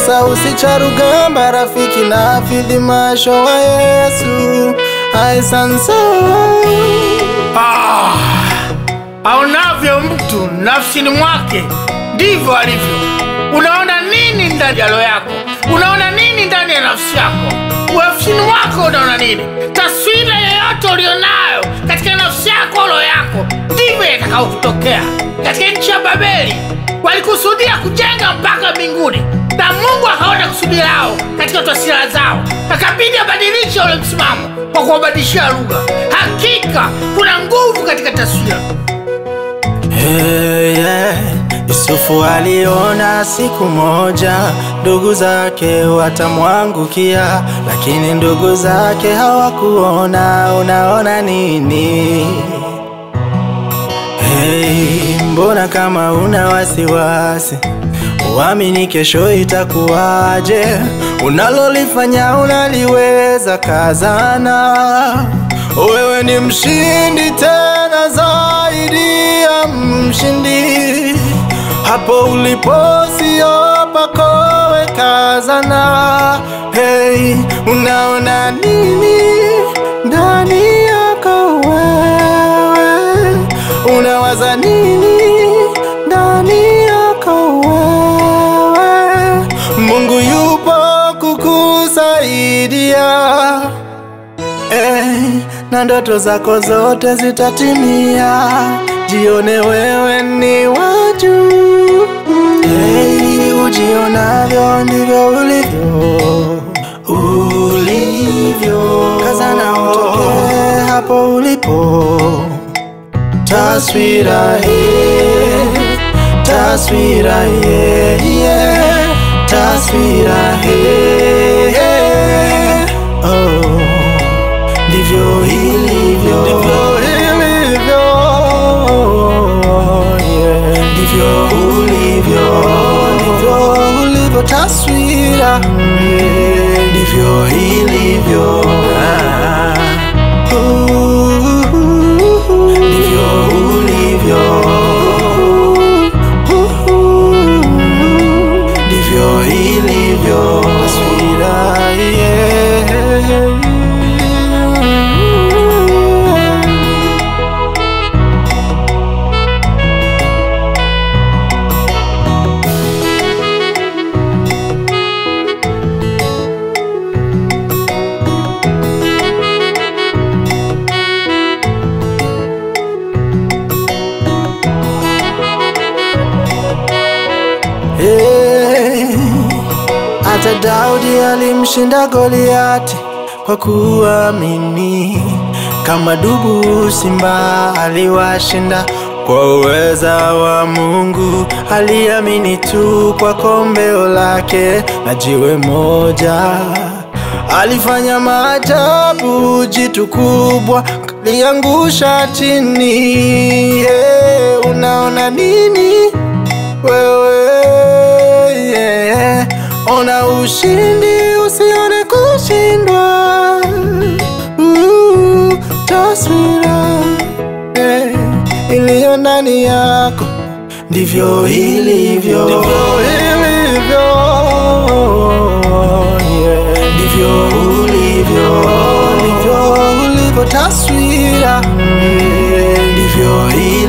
Sausi cha rugamba rafiki na fidhimasho wa Yesu aisanso. Aonavyo mtu nafsini mwake ndivyo alivyo. Unaona nini ndani ya roho yako? Unaona nini ndani ya nafsi yako? Nafsini mwako unaona nini? Taswira yoyote ulionayo katika nafsi yako, roho yako, ndivyo itakao kutokea. Katika nchi ya Babeli walikusudia kujenga mpaka mbinguni, na Mungu akaona kusudi lao katika taswira zao, akabidi abadilishe ule msimamo kwa kuwabadilishia lugha. Hakika kuna nguvu katika taswira. Yusufu aliona siku moja ndugu zake watamwangukia, lakini ndugu zake hawakuona. Unaona nini? Mbona kama una wasiwasi? Uamini kesho itakuwaje. Unalolifanya unaliweza, kazana. Wewe ni mshindi, tena zaidi ya mshindi. Hapo ulipo sio pakowe, kazana. Unaona nini ndani yako wewe? Unawaza nini ndani yako wewe? Mungu yupo kukusaidia, na ndoto zako zote zitatimia. Jione wewe ni wa juu. Ujionavyo ndivyo ulivyo. Kazana utoke hapo ulipo. Taswira taswira taswira ndivyo ilivyo, ndivyo ulivyo. Taswira ndivyo ilivyo, ndivyo ulivyo, ndivyo ilivyo. Taswira hata Daudi alimshinda Goliati kwa kuamini. Kama dubu simba aliwashinda kwa uweza wa Mungu. Aliamini tu kwa kombeo lake na jiwe moja. Alifanya maajabu, jitu kubwa liangusha chini. Unaona nini wewe? Ona ushindi, usione kushindwa. Taswira iliyo ndani yako ndivyo ilivyo, ndivyo ilivyo, ndivyo ulivyo, ndivyo ulivyo. Taswira ndivyo ilivyo.